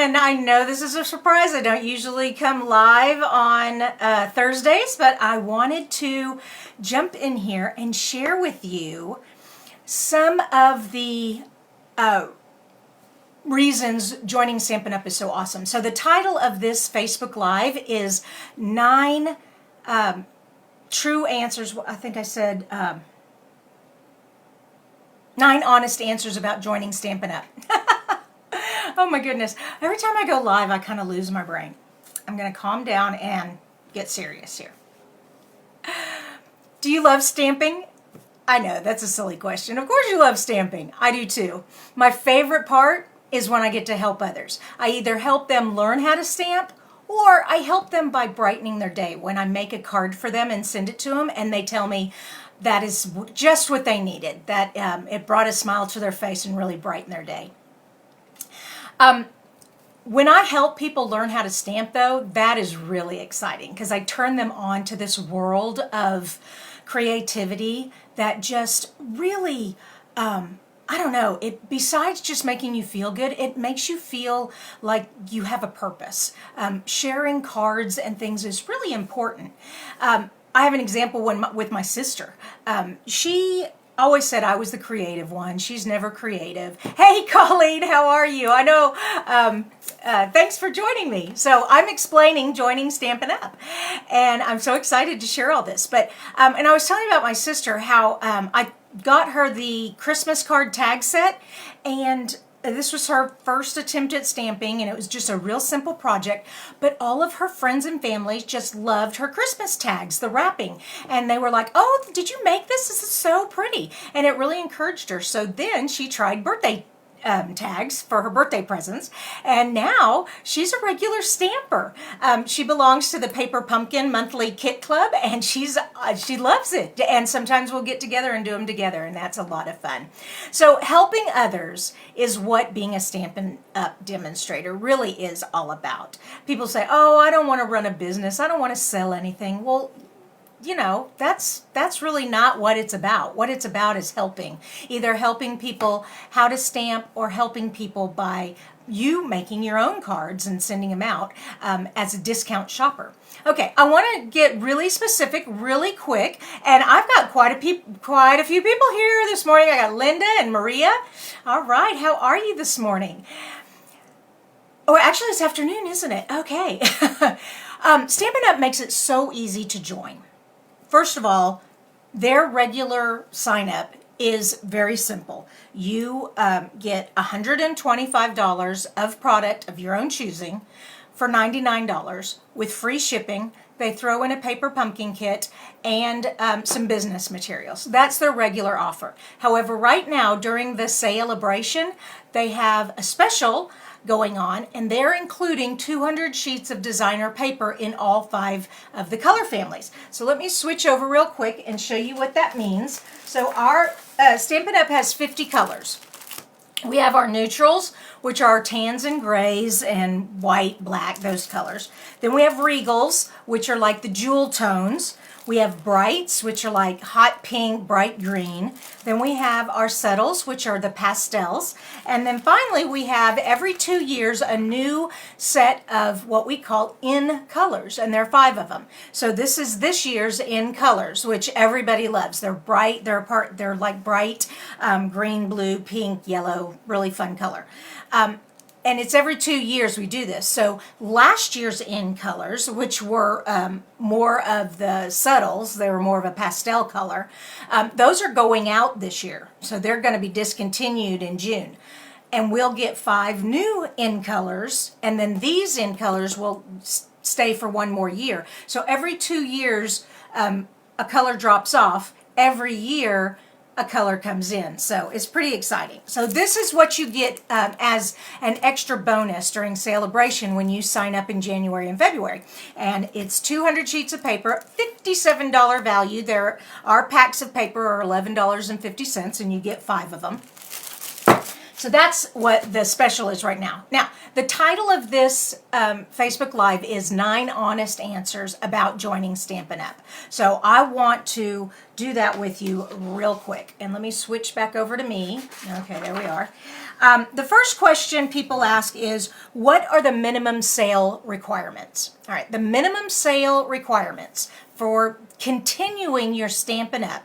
and I know this is a surprise. I don't usually come live on Thursdays, but I wanted to jump in here and share with you some of the reasons joining Stampin' Up! Is so awesome. So the title of this Facebook Live is 9 true answers. I think I said 9 honest answers about joining Stampin' Up! Oh my goodness. Every time I go live, I kind of lose my brain. I'm going to calm down and get serious here. Do you love stamping? I know, that's a silly question. Of course you love stamping. I do too. My favorite part is when I get to help others. I either help them learn how to stamp, or I help them by brightening their day when I make a card for them and send it to them and they tell me that is just what they needed, that it brought a smile to their face and really brightened their day. When I help people learn how to stamp, though, that is really exciting because I turn them on to this world of creativity that just really, I don't know, besides just making you feel good, it makes you feel like you have a purpose. Sharing cards and things is really important. I have an example with my sister. She always said I was the creative one. She's never creative. Hey, Colleen, how are you? I know, thanks for joining me. So I'm explaining joining Stampin' Up! And I'm so excited to share all this. But, and I was telling you about my sister, how I got her the Christmas card tag set, and this was her first attempt at stamping, and it was just a real simple project, but all of her friends and family just loved her Christmas tags, the wrapping, and they were like, oh, did you make this? This is so pretty, and it really encouraged her. So then she tried birthday tags for her birthday presents, and now she's a regular stamper. She belongs to the Paper Pumpkin Monthly Kit Club, and she loves it, and sometimes we'll get together and do them together, and that's a lot of fun. So helping others is what being a Stampin' Up! Demonstrator really is all about. People say, oh, I don't want to run a business, I don't want to sell anything. Well, you know, that's really not what it's about. What it's about is helping. Either helping people how to stamp or helping people by you making your own cards and sending them out as a discount shopper. Okay, I want to get really specific really quick, and I've got quite a few people here this morning. I got Linda and Maria. All right, how are you this morning? Oh, actually it's afternoon, isn't it? Okay. Stampin' Up! Makes it so easy to join. First of all, their regular sign up is very simple. You get $125 of product of your own choosing for $99 with free shipping. They throw in a paper pumpkin kit and some business materials. That's their regular offer. However, right now during the celebration, they have a special going on, and they're including 200 sheets of designer paper in all 5 of the color families. So let me switch over real quick and show you what that means. So our Stampin' Up! Has 50 colors. We have our neutrals, which are tans and grays and white, black, those colors. Then we have regals, which are like the jewel tones. We have brights, which are like hot pink, bright green. Then we have our subtles, which are the pastels. And then finally, we have every 2 years a new set of what we call in colors, and there are 5 of them. So this is this year's in colors, which everybody loves. They're bright. They're like bright green, blue, pink, yellow, really fun color. And it's every 2 years we do this. So last year's in colors, which were more of the subtles, they were more of a pastel color, those are going out this year. So they're going to be discontinued in June. And we'll get 5 new in colors, and then these in colors will stay for 1 more year. So every 2 years, a color drops off. Every year, a color comes in. So it's pretty exciting. So this is what you get as an extra bonus during celebration when you sign up in January and February. And it's 200 sheets of paper, $57 value. There are packs of paper are $11.50, and you get 5 of them. So that's what the special is right now. Now, the title of this Facebook Live is 9 Honest Answers About Joining Stampin' Up. So I want to do that with you real quick. And let me switch back over to me. Okay, there we are. The first question people ask is, what are the minimum sale requirements? All right, the minimum sale requirements for continuing your Stampin' Up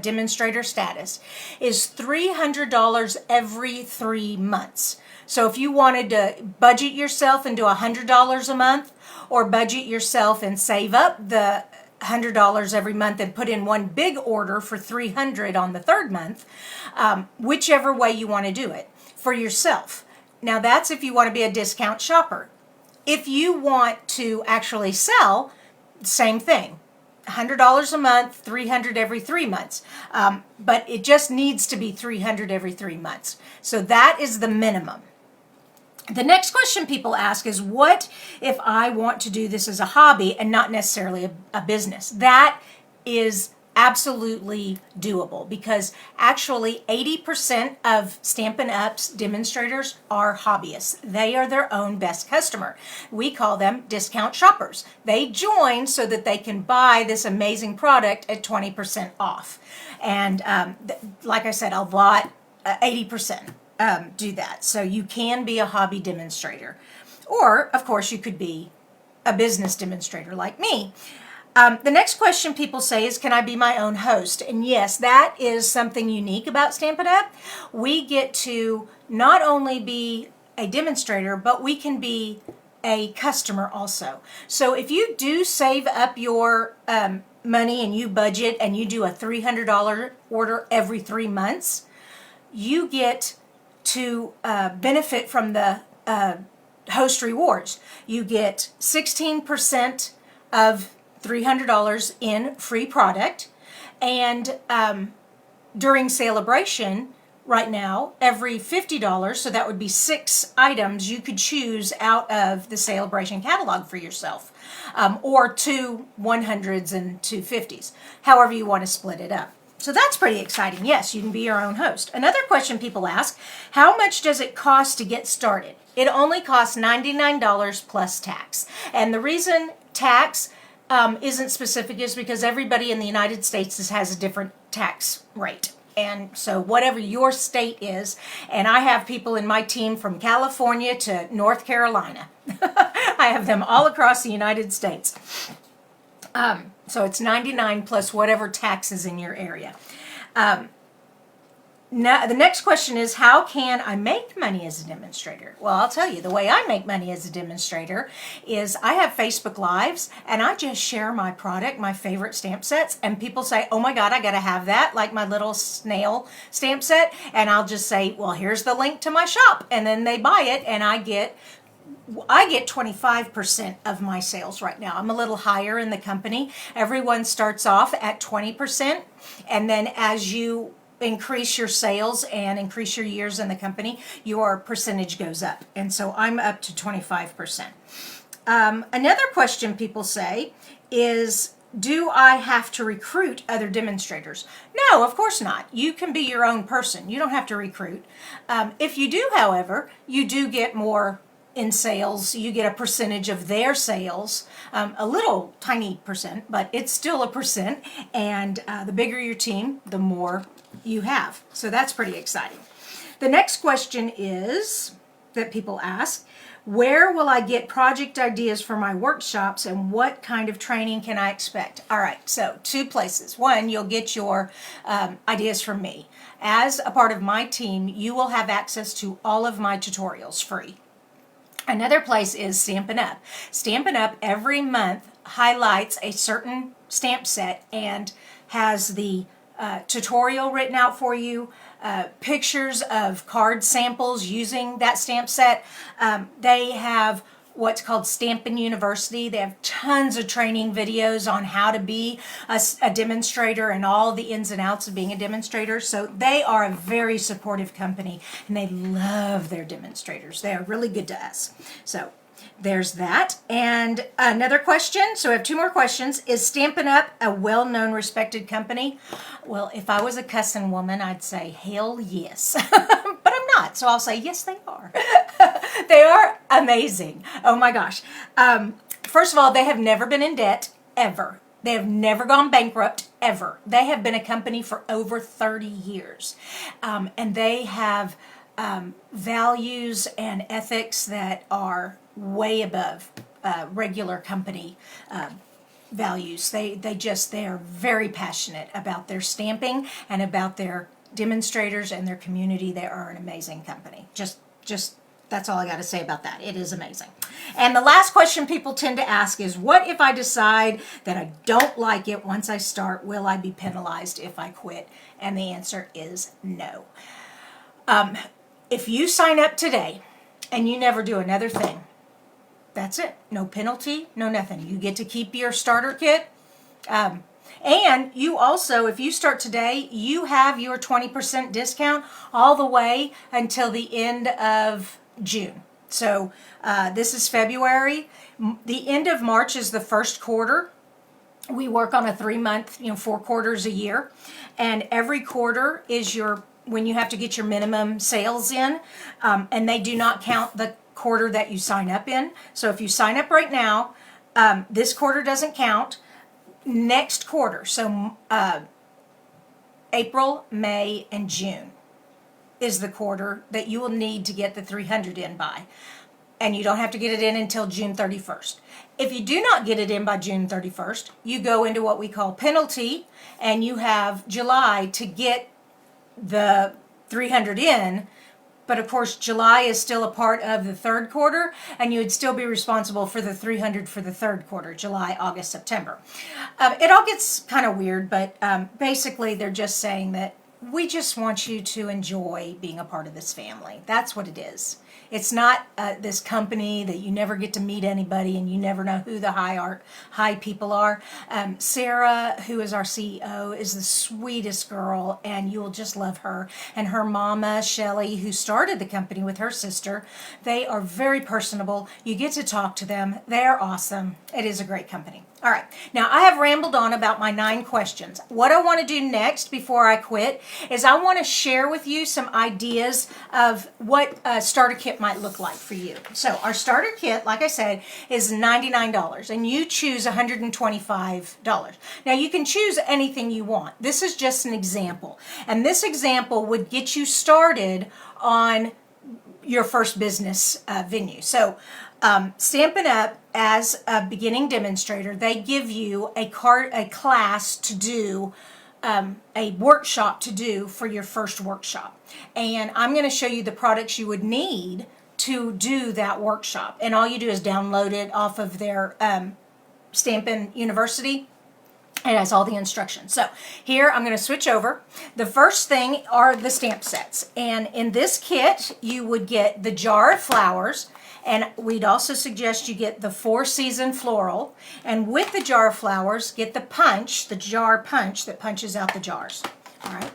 demonstrator status is $300 every 3 months. So if you wanted to budget yourself and do $100 a month, or budget yourself and save up the $100 every month and put in one big order for $300 on the 3rd month, whichever way you want to do it for yourself. Now that's if you want to be a discount shopper. If you want to actually sell, same thing. $100 a month, $300 every 3 months. But it just needs to be $300 every 3 months. So that is the minimum. The next question people ask is, what if I want to do this as a hobby and not necessarily a business? That is absolutely doable, because actually 80% of Stampin' Up's demonstrators are hobbyists. They are their own best customer. We call them discount shoppers. They join so that they can buy this amazing product at 20% off. And like I said, a lot, 80% do that. So you can be a hobby demonstrator. Or, of course, you could be a business demonstrator like me. The next question people say is, can I be my own host? And yes, that is something unique about Stampin' Up. We get to not only be a demonstrator, but we can be a customer also. So if you do save up your money and you budget and you do a $300 order every 3 months, you get to benefit from the host rewards. You get 16% of $300 in free product, and during celebration right now, every $50, so that would be 6 items you could choose out of the celebration catalog for yourself, or 2 100s and 2 50s, however you want to split it up. So that's pretty exciting. Yes, you can be your own host. Another question people ask, how much does it cost to get started? It only costs $99 plus tax. And the reason tax isn't specific is because everybody in the United States has a different tax rate. And so whatever your state is, and I have people in my team from California to North Carolina. I have them all across the United States. So it's $99 plus whatever tax is in your area. Now, the next question is, how can I make money as a demonstrator? Well, I'll tell you, the way I make money as a demonstrator is I have Facebook Lives, and I just share my product, my favorite stamp sets, and people say, oh my God, I got to have that, like my little snail stamp set, and I'll just say, well, here's the link to my shop, and then they buy it, and I get 25% of my sales right now. I'm a little higher in the company. Everyone starts off at 20%, and then as you increase your sales and increase your years in the company, your percentage goes up. And so I'm up to 25%. Another question people say is, do I have to recruit other demonstrators? No, of course not. You can be your own person. You don't have to recruit. If you do, however, you do get more in sales. You get a percentage of their sales, a little tiny percent, but it's still a percent. And the bigger your team, the more you have. So that's pretty exciting. The next question is, that people ask, where will I get project ideas for my workshops, and what kind of training can I expect? All right, so 2 places. One, you'll get your ideas from me. As a part of my team, you will have access to all of my tutorials free. Another place is Stampin' Up. Stampin' Up every month highlights a certain stamp set and has the tutorial written out for you, pictures of card samples using that stamp set. They have what's called Stampin University. They have tons of training videos on how to be a demonstrator and all the ins and outs of being a demonstrator. So they are a very supportive company, and they love their demonstrators. They are really good to us. So there's that. And another question, so we have 2 more questions. Is Stampin' Up a well-known, respected company? Well, if I was a cussing woman, I'd say hell yes. But I'm not. So I'll say, yes, they are. They are amazing. Oh my gosh. First of all, they have never been in debt, ever. They have never gone bankrupt, ever. They have been a company for over 30 years. And they have values and ethics that are way above regular company values. They are very passionate about their stamping and about their demonstrators and their community. They are an amazing company. Just that's all I got to say about that. It is amazing. And the last question people tend to ask is, what if I decide that I don't like it once I start? Will I be penalized if I quit? And the answer is no. If you sign up today and you never do another thing, that's it. No penalty, no nothing. You get to keep your starter kit. And you also, if you start today, you have your 20% discount all the way until the end of June. So this is February. The end of March is the first quarter. We work on a 3-month, 4 quarters a year. And every quarter is when you have to get your minimum sales in. And they do not count the quarter that you sign up in. So if you sign up right now, this quarter doesn't count. Next quarter, so April, May, and June is the quarter that you will need to get the 300 in by. And you don't have to get it in until June 31st. If you do not get it in by June 31st, you go into what we call penalty, and you have July to get the 300 in. But of course, July is still a part of the third quarter, and you would still be responsible for the 300 for the third quarter, July, August, September. It all gets kind of weird, but basically they're just saying that we just want you to enjoy being a part of this family. That's what it is. It's not this company that you never get to meet anybody and you never know who the high people are. Sarah, who is our CEO, is the sweetest girl, and you'll just love her. And her mama, Shelly, who started the company with her sister, they are very personable. You get to talk to them. They're awesome. It is a great company. All right, now I have rambled on about my 9 questions. What I want to do next before I quit is I want to share with you some ideas of what a starter kit might look like for you. So our starter kit, like I said, is $99, and you choose $125. Now you can choose anything you want. This is just an example, and this example would get you started on your first business venue. So Stampin' Up! As a beginning demonstrator, they give you a class to do, a workshop to do for your first workshop. And I'm going to show you the products you would need to do that workshop. And all you do is download it off of their Stampin' University. It has all the instructions. So here I'm going to switch over. The first thing are the stamp sets. And in this kit, you would get the jar of flowers. And we'd also suggest you get the 4-season floral. And with the jar of flowers, get the punch, the jar punch that punches out the jars. All right.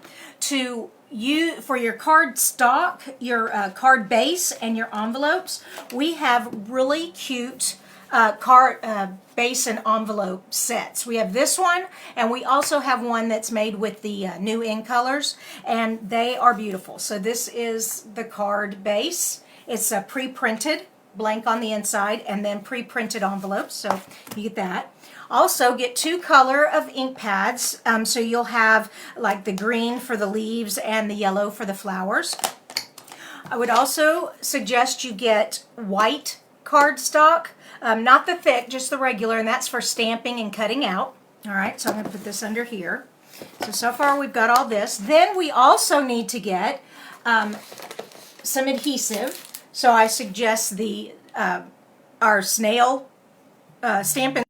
For your card stock, your card base, and your envelopes, we have really cute card base and envelope sets. We have this one, and we also have one that's made with the new ink colors, and they are beautiful. So this is the card base. It's pre-printed, blank on the inside, and then pre-printed envelopes, so you get that. Also get 2 color of ink pads, so you'll have like the green for the leaves and the yellow for the flowers. I would also suggest you get white cardstock, not the thick, just the regular, and that's for stamping and cutting out. All right, so I'm going to put this under here. So far we've got all this. Then we also need to get some adhesive. So I suggest our snail Stampin'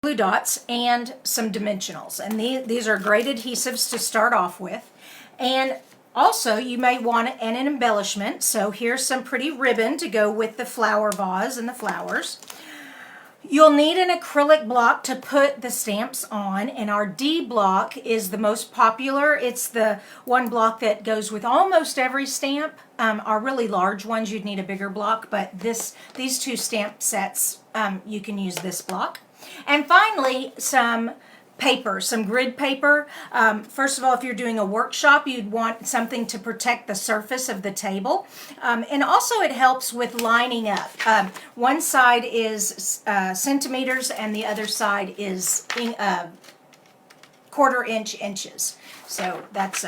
glue dots and some dimensionals. And these are great adhesives to start off with. And also you may want an embellishment. So here's some pretty ribbon to go with the flower vase and the flowers. You'll need an acrylic block to put the stamps on, and our D block is the most popular. It's the one block that goes with almost every stamp. Our really large ones, you'd need a bigger block, but these 2 stamp sets, you can use this block. And finally, some paper, some grid paper. First of all, if you're doing a workshop, you'd want something to protect the surface of the table. And also it helps with lining up. One side is centimeters and the other side is quarter-inch inches. So that's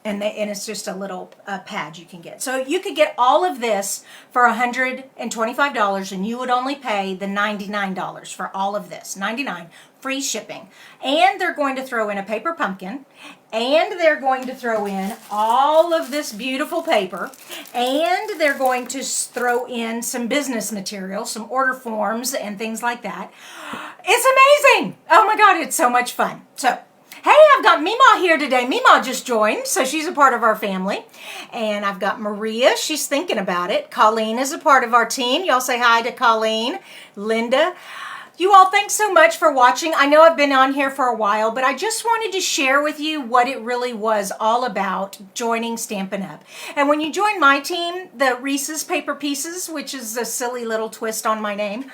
and it's just a little pad you can get. So you could get all of this for $125, and you would only pay the $99 for all of this. $99, free shipping. And they're going to throw in a paper pumpkin, and they're going to throw in all of this beautiful paper, and they're going to throw in some business material, some order forms and things like that. It's amazing. Oh my God, it's so much fun. So, hey, I've got Mima here today. Mima just joined, so she's a part of our family. And I've got Maria. She's thinking about it. Colleen is a part of our team. Y'all say hi to Colleen. Linda. You all, thanks so much for watching. I know I've been on here for a while, but I just wanted to share with you what it really was all about joining Stampin' Up. And when you join my team, the Reese's Paper Pieces, which is a silly little twist on my name,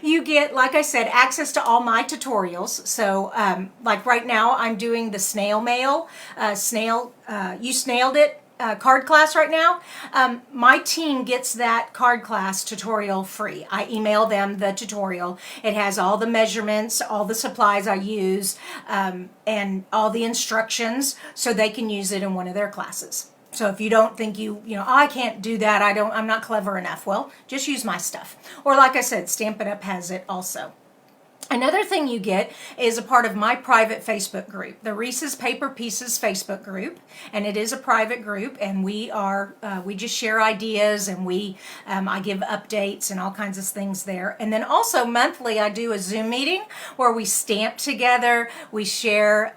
you get, like I said, access to all my tutorials. So, like right now, I'm doing the snail mail, you snailed it. Card class right now. My team gets that card class tutorial free. I email them the tutorial. It has all the measurements, all the supplies I use, and all the instructions so they can use it in one of their classes. So if you don't think oh, I can't do that, I'm not clever enough. Well, just use my stuff. Or like I said, Stampin' Up has it also. Another thing you get is a part of my private Facebook group, the Reese's Paper Pieces Facebook group, and it is a private group, and we just share ideas, and I give updates and all kinds of things there. And then also monthly I do a Zoom meeting where we stamp together, we share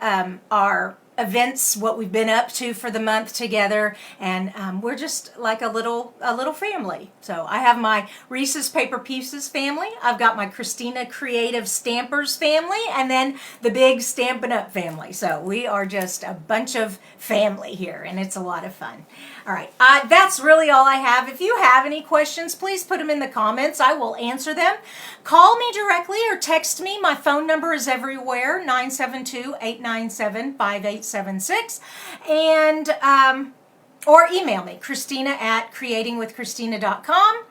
our events, what we've been up to for the month together, and we're just like a little family. So I have my Reese's Paper Pieces family, I've got my Kristina Creative Stampers family, and then the big Stampin' Up family. So we are just a bunch of family here, and it's a lot of fun. All right, that's really all I have. If you have any questions, please put them in the comments. I will answer them. Call me directly or text me. My phone number is everywhere, 972-897-5876. And, or email me, Kristina@creatingwithkristina.com,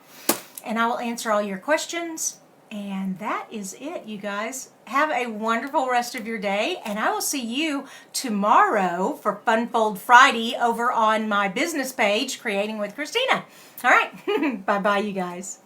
and I will answer all your questions. And that is it, you guys. Have a wonderful rest of your day, and I will see you tomorrow for Funfold Friday over on my business page, Creating with Kristina. All right, bye-bye, you guys.